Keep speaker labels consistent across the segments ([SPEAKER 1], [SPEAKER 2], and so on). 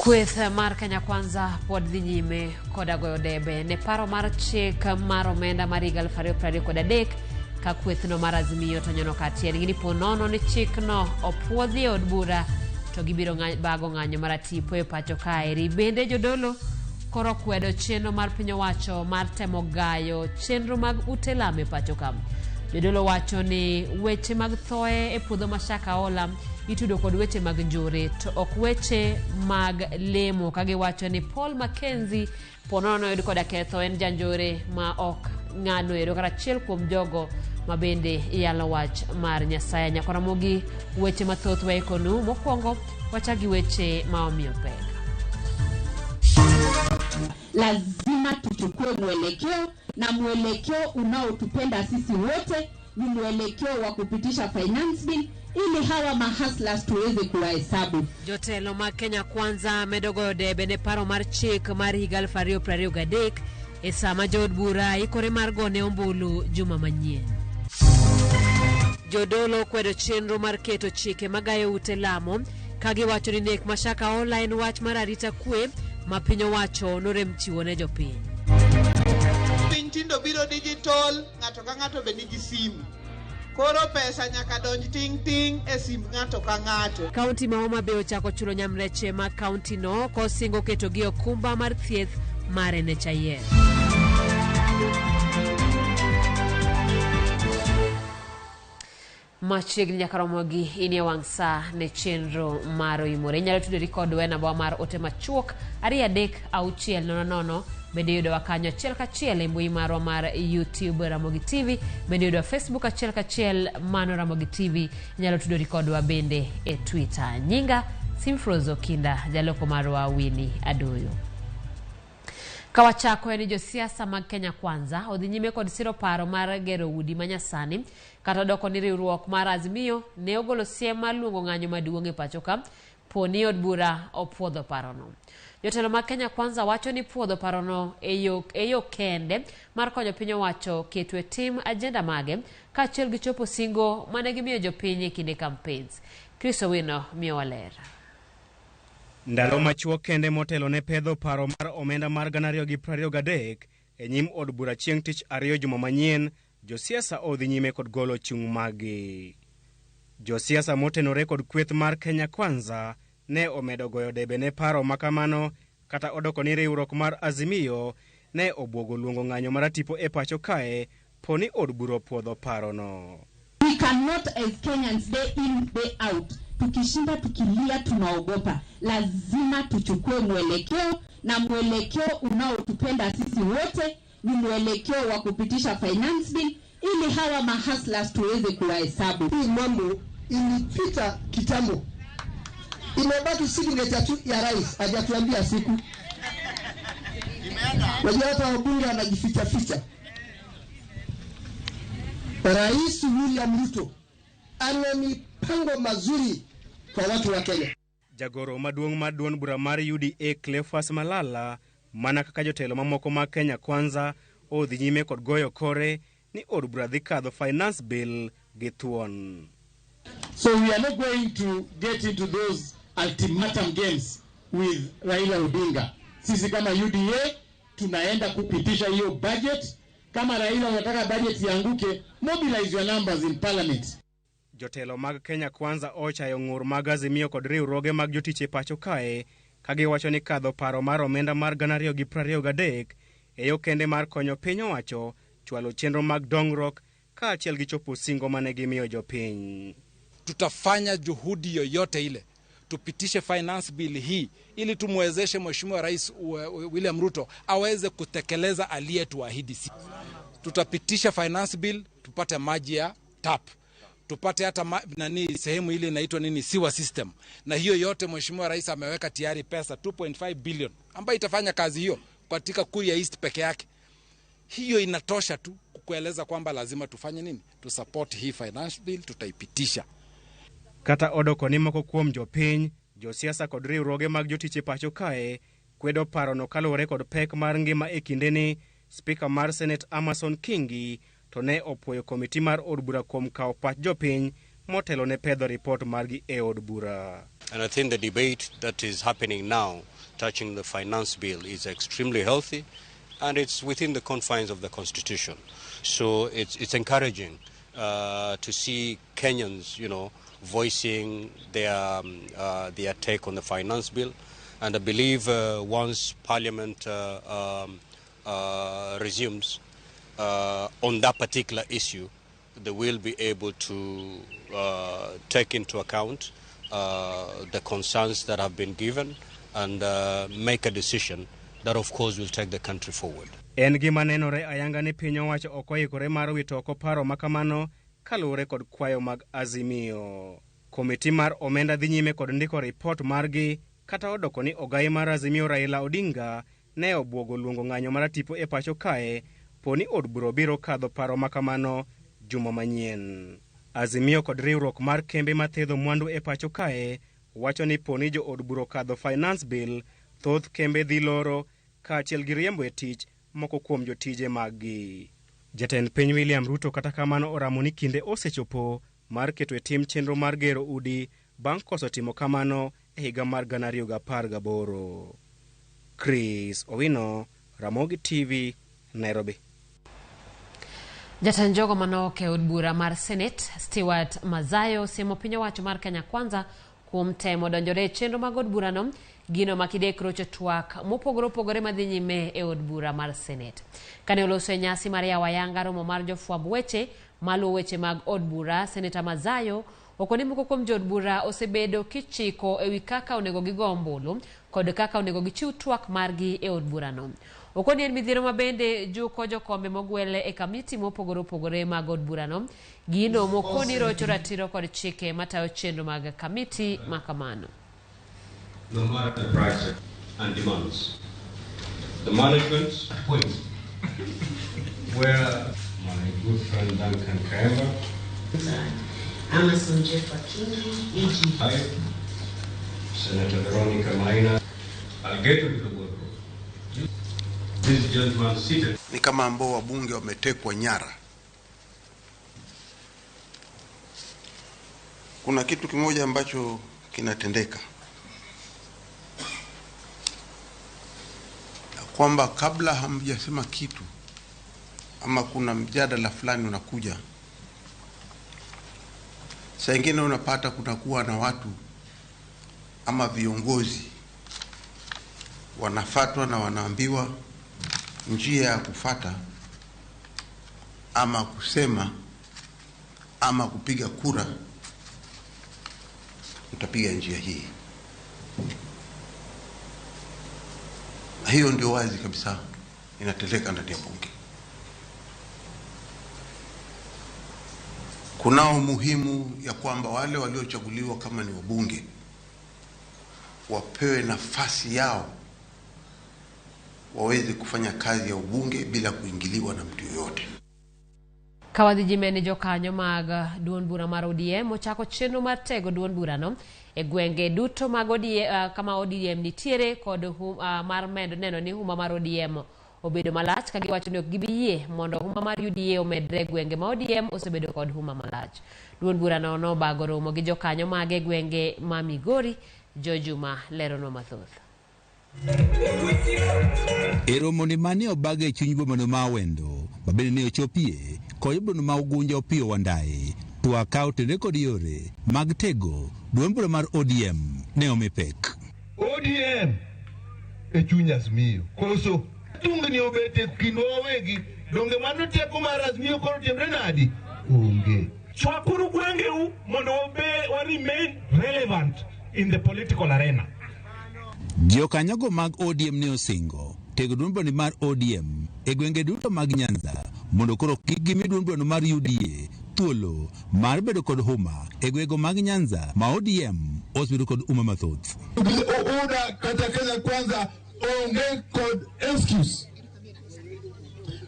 [SPEAKER 1] Kweth mar Kenya Kwanza pod dhi nyime koda goyo debe ne paro mar chik mar omenda mar 2023 ka kwethno mar Azimio to nyono katiel gi ni ponono ni chikno opuodhi od bura to gibiro bago ng'anyo mar tipo e pacho kaeri. Bende jodolo koro kwedo chenro mar piny owacho mar temo gayo chenro mag ute lamo e pacho kam. Jodolo wacho ni weche mag thoe e puodho mashaka ola itudo kod weche mag njore to ok weche mag lemo. Kage wacho ni Paul Mackenzie ponono yud koda ketho en janjore ma ok ng'ano ero kata achiel kuom jogo ma bende yalo wach mar Nyasaye. Nyako Ramogi weche mathoth wa ekonu mokwongo wacha gi weche ma omiyo pek.
[SPEAKER 2] Lazima tuchukue mwelekeo, na mwelekeo unaotupenda sisi wote ni mwelekeo wa kupitisha finance bill ili hawa mahustlers tuweze kuwahesabu.
[SPEAKER 1] Jotelo ma Kenya Kwanza medogo debe ne paro mar chik mar 2023 e sama jod bura ikore mar gone ombulu juma manyien. Jodolo kwedo chenro mar keto chike magayo ute lamo kagi wacho ni nek mashaka online wach mar arita kwe ma piny owacho norem chiwo ne jopiny.
[SPEAKER 3] Piny tindo biro digital, ng'ato ka ng'ato be nigi simu. Koro pesa nyaka donj ting e simb ng'ato ka ng'ato.
[SPEAKER 1] Kaunti ma Homa Bay ochako chulo nyamreche ma kaunti no kosingo keto gi okumba mar thieth mar NHIF. Machiegni nyaka Ramogi ini wangsa ne chenro mar OIMORE. Inyalo tudori kodwa namba mar ote machuok 33600 bende yudo wakanyo achiel kachiel e mbui marwa mar YouTube Ramogi TV, bende yudo Facebook achiel kachiel mano Ramogi TV. Inyalo tudori kodwa bende e Twitter. Nyinga Simfrozo Kinda, jaloko marwa Winnie Adoyo. Kawachako eni josiasa mag Kenya Kwanza odhi nyime kod siro paro mar gero udi manyasani kata doko ni riwruok mar Azimio ne ogolo siem mar luongo ng'anyo maduong' e pacho ka poni od bura opuodho parono. Jotelo mag Kenya Kwanza wacho ni puodho parono e yo kende mar konyo piny owacho keto e tim agenda mage kaachiel gi chopo singo mane gimiyo jopiny e kinde campaigns. Kristo Wino miyo waler.
[SPEAKER 4] Ndalo machuok kende motelo ne pedho paro mar omenda mar 2023 e nyim od bura chieng' tich ariyo juma manyien, josiasa odhi nyime kod golo chung' magi. Josiasa motenore kod kweth mar Kenya Kwanza ne omedo goyo debe ne paro makamano kata odoko ni riwruok mar Azimio ne obwogo luongo ng'anyo mar tipo e pacho kae poni od bura puodho parono.
[SPEAKER 2] We cannot as Kenyans day in day out tukishinda tukilia tunaogopa. Lazima tuchukue mwelekeo, na mwelekeo unaotupenda sisi wote ni mwelekeo wa kupitisha finance bill ili hawa mahustlers tuweze kuwahesabu.
[SPEAKER 5] Hii mambo ilipita kitambo. Imebaki signature tu ya rais, hajatuambia siku. Wajua hata wabunge wanajificha ficha. Rais William Ruto ana mipango mazuri kwa watu wa Kenya.
[SPEAKER 4] Jagoro maduong' mar duond bura mar UDA Cleophas Malala mana kaka jotelo mamoko mag Kenya Kwanza odhi nyime kod goyo kore ni od bura dhi kadho finance bill gi thuon.
[SPEAKER 6] So we are not going to get into those ultimatum games with Raila Odinga. Sisi kama UDA tunaenda kupitisha hiyo budget. Kama Raila anataka budget ianguke, mobilize your numbers in parliament.
[SPEAKER 4] Jotelo mag Kenya Kwanza ochayo ng'ur mag Azimio kod riwruoge mag jotiche pacho kae kagi wacho ni kadho paro mar omenda mar 2023 e yo kende mar konyo piny owacho chwalo chenro mag dongruok kaachiel gi chopo singo mane gimiyo jopiny.
[SPEAKER 7] Tutafanya juhudi yoyote ile tupitishe finance bill hii ili tumwezeshe Mheshimiwa Rais William Ruto aweze kutekeleza aliyetuahidi. Tutapitisha finance bill tupate maji ya tap, tupate hata sehemu ile inaitwa sewer system, na hiyo yote Mheshimiwa Rais ameweka tayari pesa 2.5 billion ambayo itafanya kazi hiyo katika Kuria East peke yake. Hiyo inatosha tu kukueleza kwamba lazima tufanye nini, tu support hii finance bill, tutaipitisha.
[SPEAKER 4] Kata odoko ni moko kuom jopiny, josiasa kod riwruoge mag jotiche pacho kae kwedo parono kaluwore kod pek mar ngima e kindeni. Speaker mar Senate Amason Kingi to ne opuoyo komiti mar od bura kuom kawo pach jopiny motelo ne pedho report margi e od bura.
[SPEAKER 8] And I think the debate that is happening now touching the finance bill is extremely healthy, and it's within the confines of the Constitution. So it's encouraging to see Kenyans, voicing their take on the finance bill. And I believe once Parliament resumes on that particular issue, they will be able to take into account the concerns that have been given and make a decision that of course will take the country forward.
[SPEAKER 4] En gima nenore ayanga ni piny owacho ok oikore mar wito oko paro makamano kaluwore kod kwayo mag Azimio. Komiti mar omenda dhi nyime kod ndiko ripot margi kata odoko ni ogai mar Azimio Raila Odinga ne obwogo luongo ng'anyo mar tipo e pacho kae poni od bura biro kadho paro makamano juma manyien. Azimio kod riwruok mar kembe mathedho mwandu e pacho kae wacho ni poni jo od bura kadho finance bill, thoth kembe dhi loro kaachiel gi riembo e tich moko kuom jotije maggi. Jatend piny William Ruto kata kamano oramo ni kinde osechopo mar keto e tim chenro mar gero udi bang' koso timo kamano e higa mar 2018. Chris Owino, Ramogi TV, Nairobi.
[SPEAKER 1] Jatend jogo manok e od bura mar Senate, Stewart Mazayo, siemo piny owacho mar Kenya Kwanza kuom temo donjore chenro mag od burano gino makidek rocho twak mopogore opogore madhi nyime e od bura mar Senate. Kane oloso e nyasi mar yawo ayanga romo mar jofwamb weche maluwo weche mag od bura, Senator Mazayo okoni moko kuom jod bura osebedo kichiko ewi kaka onego gigo ombulu kod kaka onego gichiw twak margi e od burano. Okoni en midhiero mabende juko jokombe mogwele e kamiti mopogore opogore mag od burano gino mokoni rocho ratiro kod chike matayo chenro mag kamiti makamano.
[SPEAKER 9] No matter the price and demands, the management points where my good friend Duncan Kramer,
[SPEAKER 10] Amazon Jeffa Kingi, EG,
[SPEAKER 9] Senator Veronica Maina, I'll get to the word. This gentleman seated.
[SPEAKER 11] Ni kama ambao wabunge wametekwa nyara. Kuna kitu kimoja ambacho kinatendeka, kwamba kabla hamjasema kitu ama kuna mjadala fulani unakuja, saa ingine unapata kunakuwa na watu ama viongozi wanafatwa na wanaambiwa njia ya kufata ama kusema ama kupiga kura, utapiga njia hii. Hiyo ndio wazi kabisa inatendeka ndani ya bunge. Kunao muhimu ya kwamba wale waliochaguliwa kama ni wabunge wapewe nafasi yao waweze kufanya kazi ya ubunge bila kuingiliwa na mtu yoyote.
[SPEAKER 1] Kawadhi jimene jokanyo mag duond bura mar ODM ochako chenro mar tego duond burano e gwenge duto mag ODM kama ODM nitiere kod mar medo neno ni huma mar ODM obedo malach ka giwacho ni ok gibiyie mondo huma mar UDA omedre gwenge ma ODM osebedo kod huma malach. Duond burano nobago romo gi jokanyo mag gwenge ma Migori. Jojuma lerono mathoth.
[SPEAKER 12] Eromo ni mani obage chuny bomano ma wendo babene ne ochopie koyo bono ma ugunja opio wandae to akao tende kod yore mag tego duond bura mar ODM ne omipek.
[SPEAKER 13] ODM e chuny Azimio koso tungni obete kino wegi donge mano teko mar Azimio koro timre nadi onge chwakuru gwengeu mondo remain relevant in the political arena.
[SPEAKER 12] Jokanyogo mag ODM ne osingo tego duond bura mar ODM e gwenge duto mag Nyanza mondo koro kik gimi duond bura mar UDA thuolo mar bedo kod huma e gwego mag Nyanza ma ODM osebedo kod huma mathoth.
[SPEAKER 13] Oda kata Kenya Kwanza onge kod excuse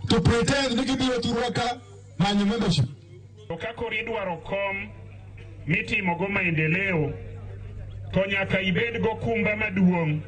[SPEAKER 13] to pretend ni gibiro turwaka manyo membership.
[SPEAKER 14] Kako ridwaro kom mitimogo maendeleo to nyaka ibedgo kumba maduong'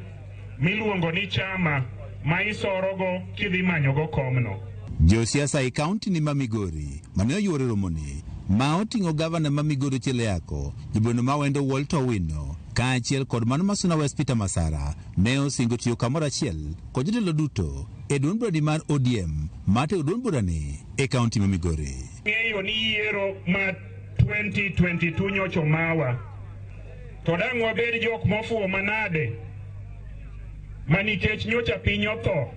[SPEAKER 14] miluongo ni chama ma isorogo kidhi manyogo komno.
[SPEAKER 12] Josiasa e kaunti ni ma Migori mane oyuoro romoni ma oting'o gavana ma Migori Cheleako, jobono ma wendo Walter Owino kaachiel kod mano Masuna West Peter Masara ne osingo tiyo kamoro achiel kod jotelo duto e duond burani mar ODM mateo duond burani e kaunti ma Migori.
[SPEAKER 14] Ng'eyo ni yiero ma 2022 nyocho mawa to dang' wabed jok mofuwo manade ma nikech nyocha piny otho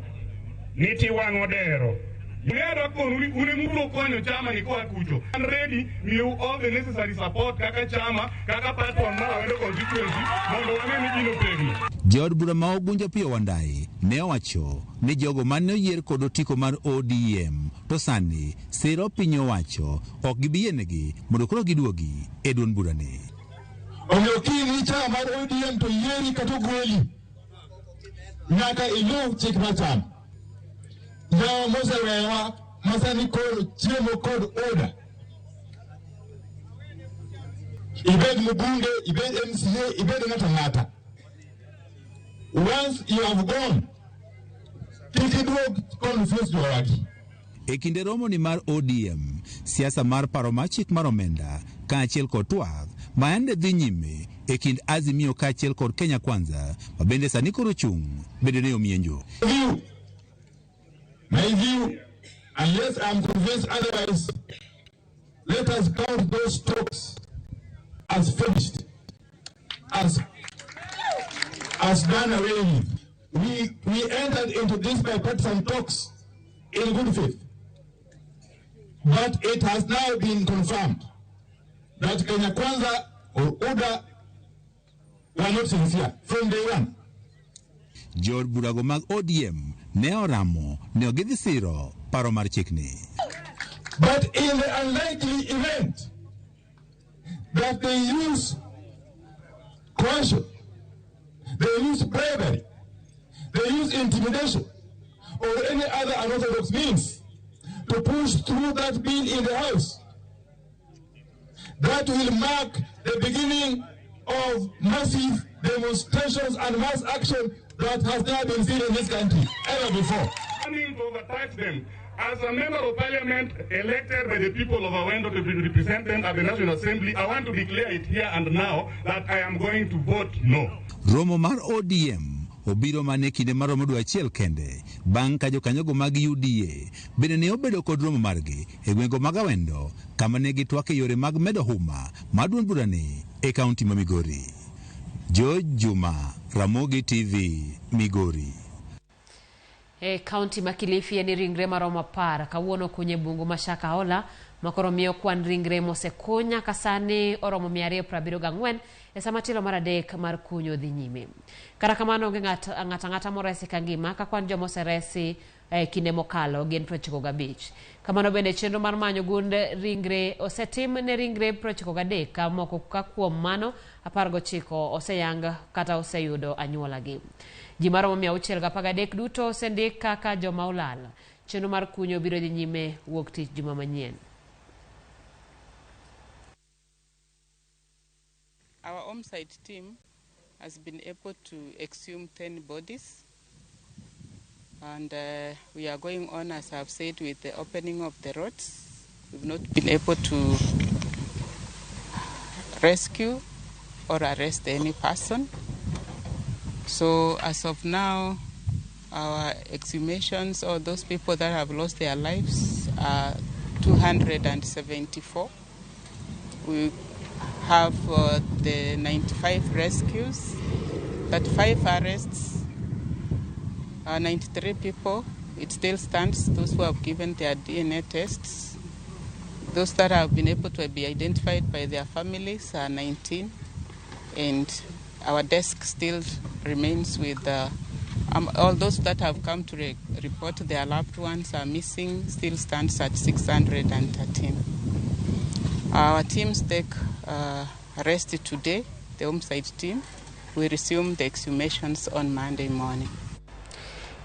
[SPEAKER 14] ni tiwang'o dero. Unimuro konyo chama ni kwa kucho. I'm ready, you all the necessary support kaka chama, kaka patron ma wendo constituency, mondo wane ni gino pegi.
[SPEAKER 12] Jod bura ma Ogunja Piyo Wandai ne owacho ni jogo mane oyier kod otiko mar ODM to sani siro piny owacho ok gibiyenegi mondo koro giduogi e duond burani.
[SPEAKER 6] Omiyo kini chama mar ODM to yieri kata ogoli nyaka iluw chik mar chama. Jawa mosewewa masani koro chiemo kod oda. Ibed mbunge, ibed MCA, ibed ng'ata. Once you have gone, kik iduog confuse jowagi.
[SPEAKER 12] E kinde romo ni mar ODM, siasa mar paro mar chik mar omenda kaachiel kod twak ma ende dhi nyime e kind Azimio kaachiel kod Kenya Kwanza ma bende sani koro chung' bende ne omienjo.
[SPEAKER 6] My view, unless I'm convinced otherwise, let us count those talks as finished, as done away with. We entered into these bipartisan talks in good faith, but it has now been confirmed that Kenya Kwanza or UDA were not sincere from day one.
[SPEAKER 12] Jod burago mag ODM ne oramo ne ogidhi siro paro mar chikni.
[SPEAKER 6] But in the unlikely event that they use coercion, they use bribery, they use intimidation, or any other unorthodox means to push through that bill in the House, that will mark the beginning of massive demonstrations and mass action that has never been seen in this country ever before.
[SPEAKER 14] Coming to overtax them. As a member of parliament elected by the people of Awendo to represent them at the National Assembly, I want to declare it here and now that I am going to vote no.
[SPEAKER 12] Romo mar ODM obiro mane kinde maromo dwe achiel kende bang' ka jokanyogo mag UDA bende ne obedo kod romo margi e gwenge mag Awendo kama ne gitwak e yore mag medo huma mar duond burani e kaunti ma Migori. George Juma, Ramogi TV, Migori.
[SPEAKER 1] E kaunti ma Kilifi en ringre maromo 10 kawuono kunye bungu mashaka hola makoro miyo kwan ringre mosekunya kasani oromo 274 e sama tilo mar adek mar kunyo dhi nyime. Kata kamano onge ng'ata moresi kangima ka kwan joma oseresi kinde mokalo gin 95. Kamano bende chenro mar manyo gund ringre osetim ne ringre 93 ka moko ka kuom mano 19 oseyang kata oseyudo anyuolagi. Ji maromo 613 duto osendik kaka joma olal. Chenro mar kunyo biro dhi nyime wuok tich juma manyien.
[SPEAKER 15] Our home-site team has been able to exhume 10 bodies, and we are going on, as I've said, with the opening of the roads. We've not been able to rescue or arrest any person. So as of now, our exhumations or those people that have lost their lives are 274. We have the 95 rescues, 35 arrests, 93 people. It still stands, those who have given their DNA tests. Those that have been able to be identified by their families are 19. And our desk still remains with all those that have come to report their loved ones are missing, still stands at 613. Our teams take rest today, the home-site team. We resume the exhumations on Monday morning.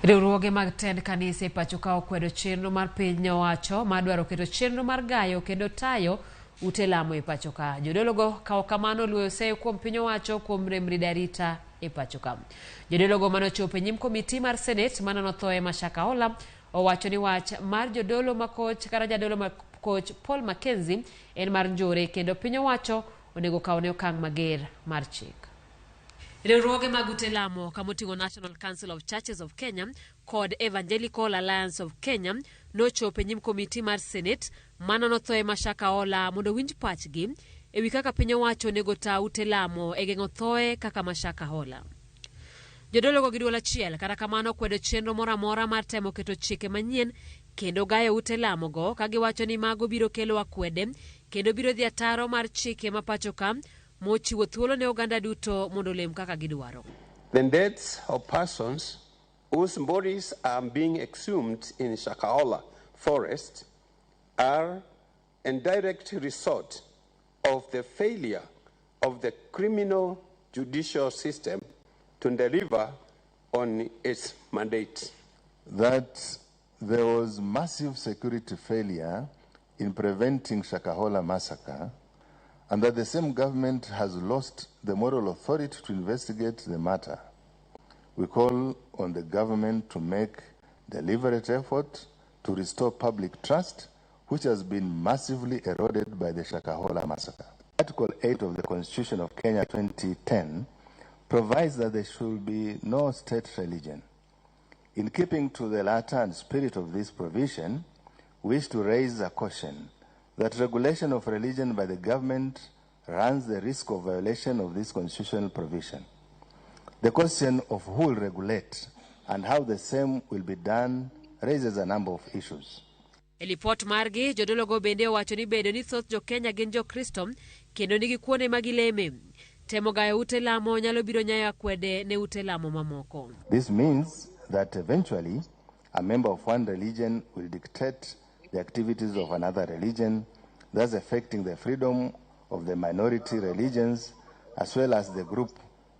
[SPEAKER 1] Riwruoge mag tend kanisa e pacho ka okwedo chenro mar piny owacho madwaro keto chenro mar gayo kendo tayo ute lamo e pacho ka. Jodologo kawo kamano luwo seyo kuom piny owacho kuom remri darita e pacho ka. Jodologo manochopo e nyim komiti mar Senate manono thoe Mashaka Hola owacho ni wach mar jodolo makoch kata jadolo makoch Paul Mackenzie en mar njore kendo piny owacho onego kaw ne okang' mager mar chik. Riwruoge mag ute lamo kamoting'o National Council of Churches of Kenya kod Evangelical Alliance of Kenya nochopo e nyim komiti mar Senate mana nothoe Mashaka Ola mondo winj pachgi ewi kaka piny owacho onego taa ute lamo e geng'o thoe kaka Mashaka Ola. Jodologo gi duol achiel kata kamano kwedo chenro moro amora mar temo keto chike manyien kendo gayo ute lamo go ka giwacho ni mago biro kelo akwede kendo biro dhi ataro mar chike ma pacho ka mochiwo thuolo ne oganda duto mondo lem kaka gidwaro.
[SPEAKER 16] The deaths of persons whose bodies are being exhumed in Shakahola forest are a direct result of the failure of the criminal judicial system to deliver on its mandate.
[SPEAKER 17] That there was massive security failure in preventing Shakahola massacre, and that the same government has lost the moral authority to investigate the matter. We call on the government to make deliberate effort to restore public trust, which has been massively eroded by the Shakahola massacre. Article 8 of the Constitution of Kenya 2010 provides that there should be no state religion. In keeping to the letter and spirit of this provision, we wish to raise a caution that regulation of religion by the government runs the risk of violation of this constitutional provision. The question of who will regulate and how the same will be done raises a number of issues.
[SPEAKER 1] E lipot margi, jodologo bende owacho ni bedo ni thoth jo Kenya gin jo Kristo kendo nigi kuonde magileme. Temo gayo ute lamo nyalo biro nyayo akwede ne ute lamo mamoko.
[SPEAKER 17] This means that eventually a member of one religion will dictate the activities of another religion, thus affecting the freedom of the minority religions as well as the group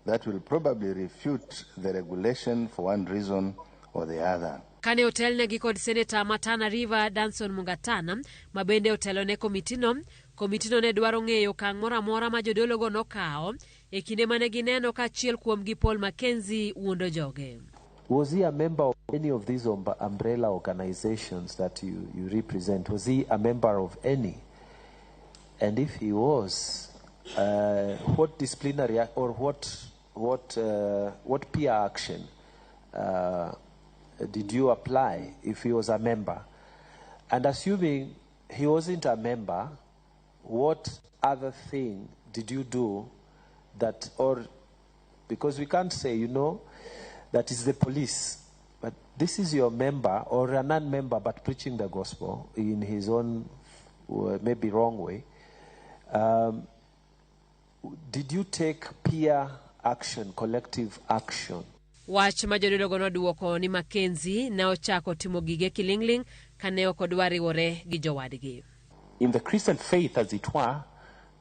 [SPEAKER 17] that will probably refute the regulation for one reason or the other.
[SPEAKER 1] Kane hotel negi kod Senator Matana River Danson Mungatana, mabende hotelo ne komitino ne dwaro ng'eyo kang' moro amora ma jodologo nokao e kinde mane gineno ka achiel kuomgi Paul Mackenzie wuondo joge.
[SPEAKER 18] Was he a member of any of these umbrella organizations that you represent? Was he a member of any? And if he was, what disciplinary or what peer action did you apply if he was a member? And assuming he wasn't a member, what other thing did you do that, or because we can't say, that is the police, but this is your member or a non-member but preaching the gospel in his own maybe wrong way. Did you take peer action, collective action?
[SPEAKER 1] Wach ma jodologo noduoko ni Mackenzie na ochako timo gige kilingling kane ok odwa riwore gi jowadgi.
[SPEAKER 19] In the Christian faith, as it were,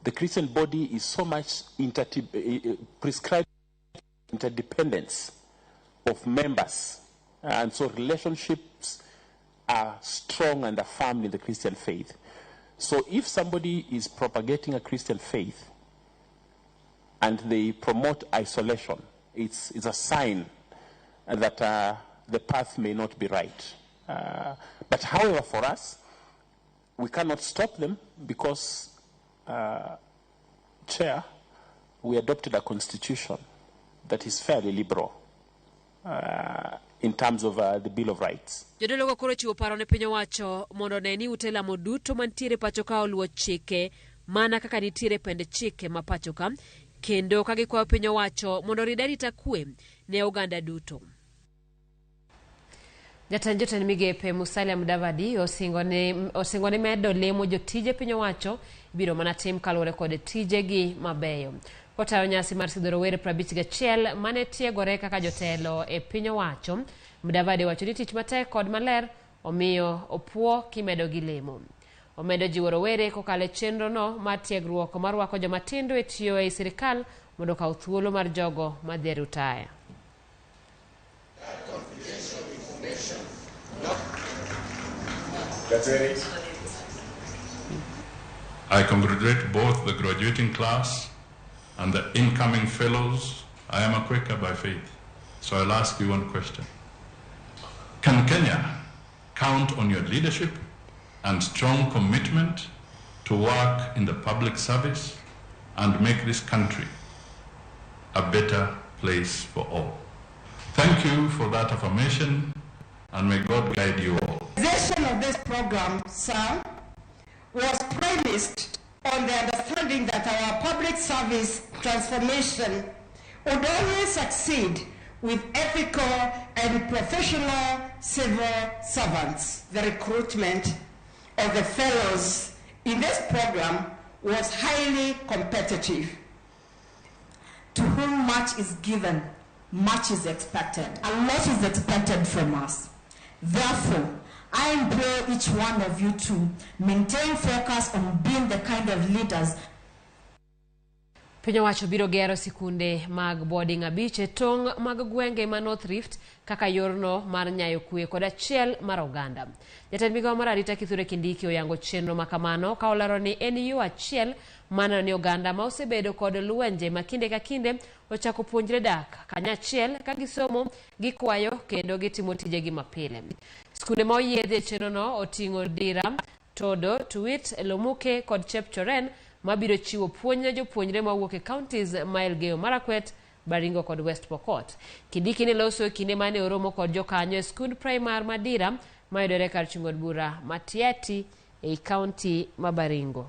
[SPEAKER 19] the Christian body is so much prescribed interdependence of members, and so relationships are strong and affirmed in the Christian faith. So if somebody is propagating a Christian faith and they promote isolation, it's a sign that the path may not be right. But however, for us, we cannot stop them because, Chair, we adopted a constitution that is fairly liberal in terms of the Bill of Rights.
[SPEAKER 1] Jodologo koro chiwo paro ne piny owacho mondo ne ni ute lamo duto mantiere pacho ka oluwo chike mana kaka nitiere pende chike ma pacho ka kendo ka gikwayo piny owacho mondo rid arita kwe ne oganda duto. Jatend jotend migepe Musalia Mudavadi osingo ne medo lemo jotije piny owacho biro mana tim kaluwore kod tijegi mabeyo. Kotayo nyasi mar sidho rowere 51 mane tiegore kaka jotelo e piny owacho, Mudavadi wacho ni tich matek kod maler omiyo opuo kimedo gi lemo. Omedo jiwo rowere kokalo chenro no mar tiegruok mar rwako joma tindo e tiyo e sirikal mondo kaw thuolo mar jogo madhi rutaya.
[SPEAKER 20] I congratulate both the graduating class and the incoming fellows. I am a Quaker by faith, so I'll ask you one question. Can Kenya count on your leadership and strong commitment to work in the public service and make this country a better place for all. Thank you for that affirmation, and may God guide you all.
[SPEAKER 21] The realization of this program, sir, was premised on the understanding that our public service transformation would only succeed with ethical and professional civil servants. The recruitment of the fellows in this program was highly competitive.
[SPEAKER 22] To whom much is given, much is expected. A lot is expected from us. Therefore, I implore each one of you to maintain focus on being the kind of leaders.
[SPEAKER 1] Piny owacho biro gero sikunde mag boarding abich e tong' mag gwenge ma North Rift kaka yorno mar nyayo kwe kod achiel mar oganda. Jatend migawo mar arita Kithure Kindiki oyango chenro makamano ka olero ni en yo achiel maneno ni oganda ma osebedo kod lwenje ma kinde ka kinde ochako puonjre dak kanyachiel ka gisomo, gikwayo kendo gitimo tijegi mapile. Sikunde ma oyiedhi e chenrono oting'o Dira, Todo, Tuwit, Lomuke kod Chepchoren mabiro chiwo puonj ne jopuonjre mawuok e counties ma Elgeyo Marakwet, Baringo kod West Pokot. Kindiki ne loso e kinde mane oromo kod jokanyo e skund primar Madira mayudore kar chung'od bura Matiati e county ma Baringo.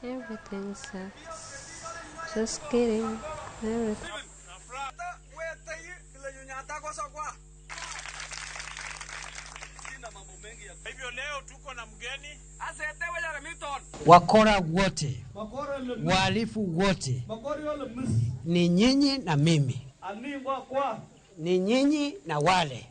[SPEAKER 1] Everything sucks. Just kidding. Everything.
[SPEAKER 23] Wakora wote, wahalifu wote, ni nyinyi na mimi, ni nyinyi na wale,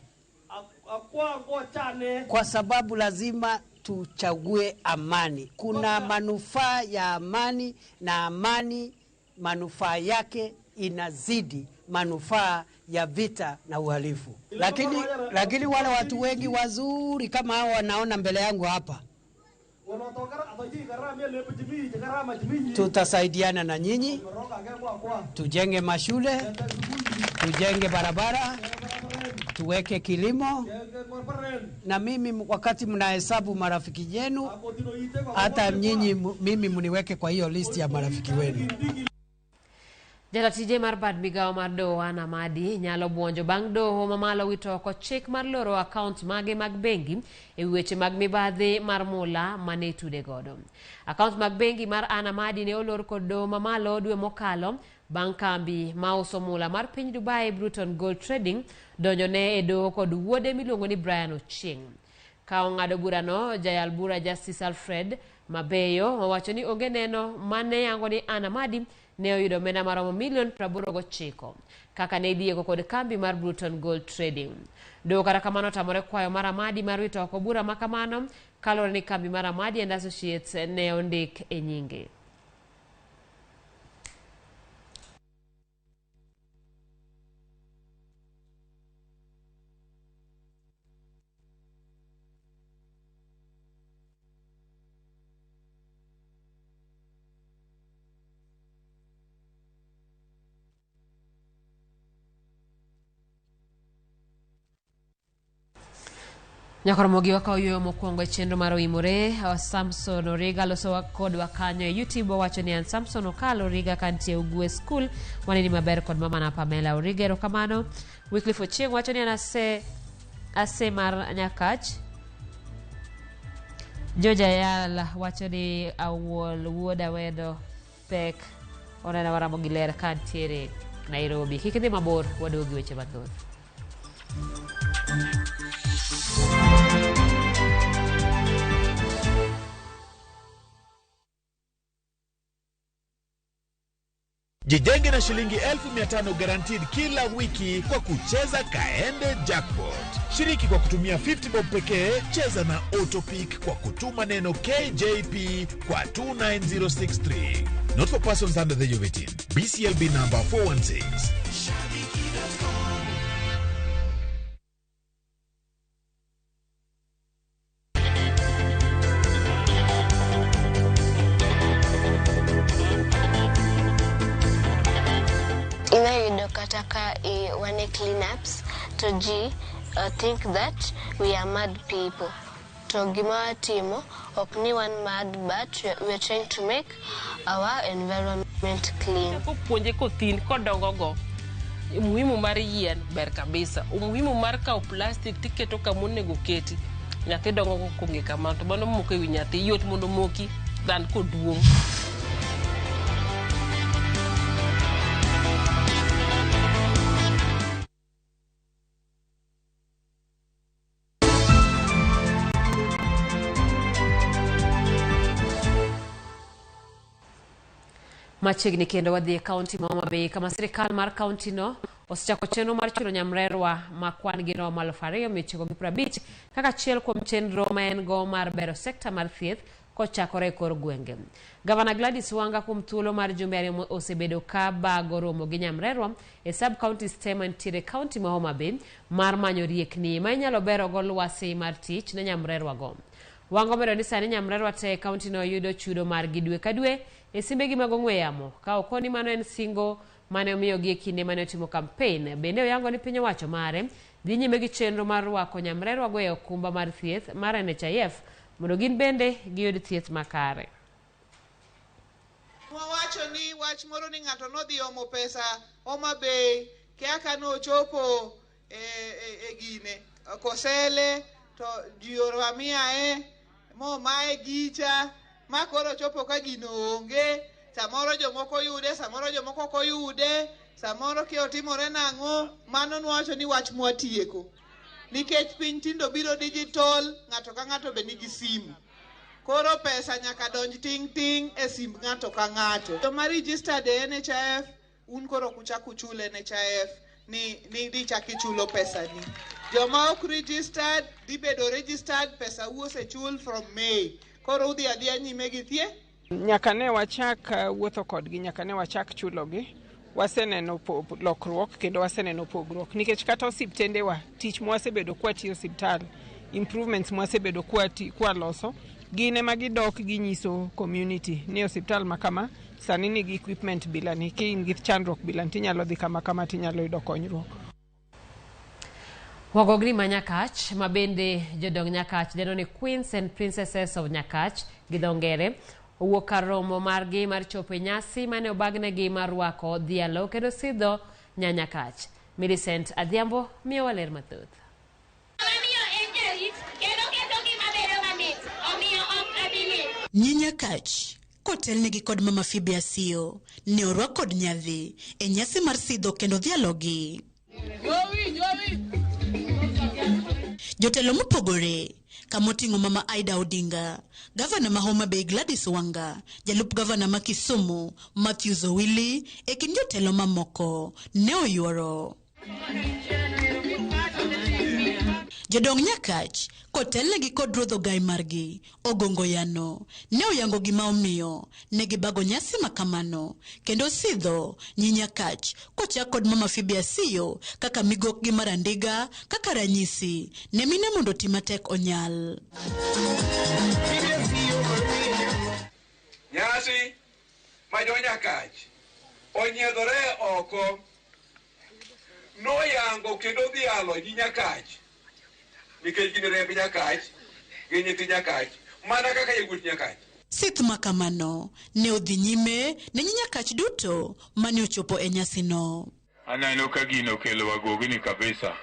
[SPEAKER 23] kwa sababu lazima tuchague amani. Kuna manufaa ya amani, na amani manufaa yake inazidi manufaa ya vita na uhalifu. Lakini wale watu wengi wazuri kama hao wanaona mbele yangu hapa, tutasaidiana na nyinyi, tujenge mashule, tujenge barabara, tuweke kilimo, na mimi wakati mnahesabu marafiki yenu, hata nyinyi mimi mniweke kwa hiyo list ya marafiki wenu.
[SPEAKER 1] Jalatije mar bad migawo mar doho Anna Madi nyalo buonjo bang' doho mamalo wito oko chik mar loro account mage mag bengi e weche mag mibadhi mar mula mane itude godo. Account mag bengi mar Anna Madi ne olor kod doho mamalo dwe mokalo bang' kambi ma uso mula mar piny Dubai Bruton Gold Trading donjone e doho kod wuode miluongo ni Brian Ochieng. Ka ong'ado burano, jayal bura Justice Alfred Mabeyo wawacho ni onge neno mane yango ni Anna Madi ne oyudo omenda maromo $89,000 kaka ne idiego kod kambi mar Bruton Gold Trading. Doho kata kamano tamore kwayo mar Amadi mar wito oko bura makamano kalore ni kambi mar Amadi and Associates ne ondik e nyinge. Ramogi wakaoyo mokwongo e chenro mar OIMORE. Samson Origa loso kod wakanyo e YouTube wacho ni an Samson Okalo Origa kantie Ugwe School waneni maber kod mama na Pamela Origa. Erokamano. Wycliffe Ochieng wacho ni an ase mar Nyakach. Joja Yala wacho ni awuol wuoda wedo pek onena wa Ramogi ler kantiere Nairobi. Kik idhi mabor, wadogi weche mathoth.
[SPEAKER 12] Jijenge na shilingi 1500 guaranteed kila wiki kwa kucheza Kaende Jackpot. Shiriki kwa kutumia 50 bob pekee, cheza na Autopic kwa kutuma neno KJP kwa 29063. Not for persons under the age of 18. BCLB number 416.
[SPEAKER 24] Kataka wane cleanups to think that we are mad people. To gima timo okni one mad, but we're trying to make our environment clean.
[SPEAKER 2] Puonje kothin kodongo go umuhimu mar yien ber kabisa. Umuhimu mar kaw plastic tiketo kama onego keti. Nyathi dongo go konge kama to bando moko ewi nyathi yot mondo moki dan koduong.
[SPEAKER 1] Machiegni kendo wadhi e kaunti ma Homa Bay kama sirikal mar kaunti no osechako chenro mar chulo nyamrerwa ma kwan gi romo 2,950 kaka achiel kuom chenro ma en go mar bero sekta mar thieth kochakore e kor gwenge. Gavana Gladys Wanga kuom thuolo mar jumbe ariyo osebedo ka bago romo gi nyamrerwa e sub county tema ntiere kaunti ma Homa Bay mar manyo riekni ma inyalo bero go lwasi mar tich ne nyamrerwa go. Wanga omedo ni sani nyamrerwa te kaunti no yudo chudo mar gi dwe ka dwe e simbegi mag ong'we yamo ka okoni mano en singo mane omiyogi e kinde mane otimo campaign. Bende oyango ni piny owacho mare dhi nyime gi chenro mar rwako nyamrerwa go e okumba mar thieth mar NHIF mondo gin bende giyud thieth makare.
[SPEAKER 3] Wawacho ni wach moro ni ng'ato nodhi omo pesa Homa Bay kaka nochopo e gine Kosele to jioro amia mo mae gicha ma koro chopo ka gino onge, samoro jomoko yude, samoro jomoko koyude, samoro ki otimore nang'o. Mano nwacho ni wach mwatieko nikech piny tindo biro digital, ng'ato ka ng'ato be nigi simu, koro pesa nyaka donj ting ting e simb ng'ato ka ng'ato. Joma registered e NHIF un koro kuchak uchul NHIF ni di chak ichulo pesa ni. Joma ok registered di bedo registered, pesa osechul from May. Koro udhi adhiya nyime gi thieth.
[SPEAKER 2] Nyaka ne wachak wuotho kodgi, nyaka ne wachak chulogi, waseneno lokruok kendo waseneno pogruok nikech kata osiptendewa tich mwasebedo kwatiyo osiptal, improvements mwasebedo kwa loso gine magidok ginyiso community ni osiptal makama sani nigi equipment bilani, ki in gi chandruok bilani tinyalo dhi kama tinyalo yudo konyruok.
[SPEAKER 1] Wagogni ma Nyakach ma bende jodong Nyakach deno ni Queens and Princesses of Nyakach gi dho ngere owuok kar romo margi mar chopo nyasi mane obagnegi mar rwako dhialo kendo sidho Nyanyakach. Millicent Adhiambo miyo waler mathoth.
[SPEAKER 5] Nyanyakach kotelnegi kod mama Phoebe Asio ne orwak kod nyadhi e nyasi mar sidho kendo dhialogi. Jotelo mopogore kamoting'o mama Aida Odinga, gavana ma Homa Bay Gladys Wanga, jalup gavana ma Kisumu Matthew Zowili e kind jotelo mamoko ne oyuoro. Jodong Nyakach kotelnegi kod ruodho gai margi Ogongo Yano ne oyango gima omiyo ne gibago nyasi makamano kendo sidho nyi Nyakach kochak kod mama Phoebe Asio kaka migokgi marandiga kaka ranyisi ne mine mondo timatek onyal.
[SPEAKER 7] Nyasi ma jo Nyakach onyiedhore oko noyango kendo dhialo nyi Nyakach nikech gin remb Nyakach gi nyithi Nyakach mana kaka yawuot Nyakach.
[SPEAKER 5] Sith makamano ne odhi nyime ne nyi Nyakach duto mane ochopo e nyasi no.
[SPEAKER 25] Aneno ka gino kelo wagogni kabisa.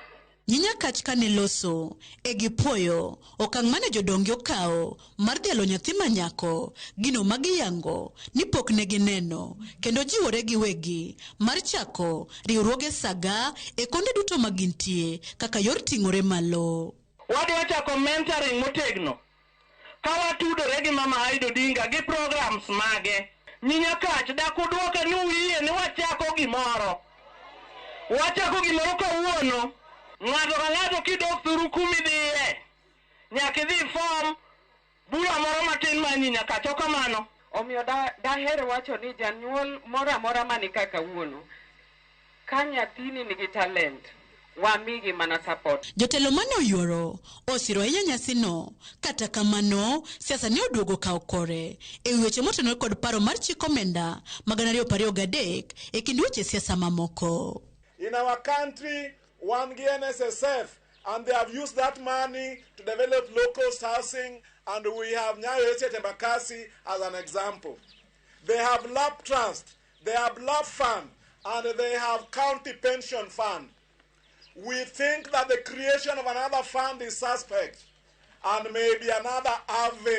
[SPEAKER 5] Nyi Nyakach kane loso e gipuoyo okang' mane jodongi okawo mar dhialo nyathi manyako gino magiyango ni pok ne gineno kendo jiwore giwegi mar chako riwruoge saga e konde duto magintie kaka yor ting'ore malo.
[SPEAKER 26] Wadwa chako mentoring motegno ka watudore gi mama Aida Odinga gi programs mage. Nyi Nyakach dak udwoke ni uyie ni wachako gimoro kawuono. Ng'ato ka ng'ato kidok thuru kumi dhiye nyaka idhi form bura moro matin ma Nyi Nyakach okamano.
[SPEAKER 27] Omiyo daher wacho ni janyuol moro amora mani kaka wuono ka nyathini nigi talent wamigi mana support.
[SPEAKER 5] Jotelo mane oyuoro osiro ahinya nyasi no, kata kamano siasa ne oduogo kawo kore e weche motenore kod paro mar chik omenda mag 2023 e kind weche siasa mamoko.
[SPEAKER 28] In our country, one NSSF, and they have used that money to develop local housing and we have Nyayo Estate Embakasi as an example. They have LAP Trust, they have LAP Fund, and they have County Pension Fund. We think that the creation of another fund is suspect and maybe another avenue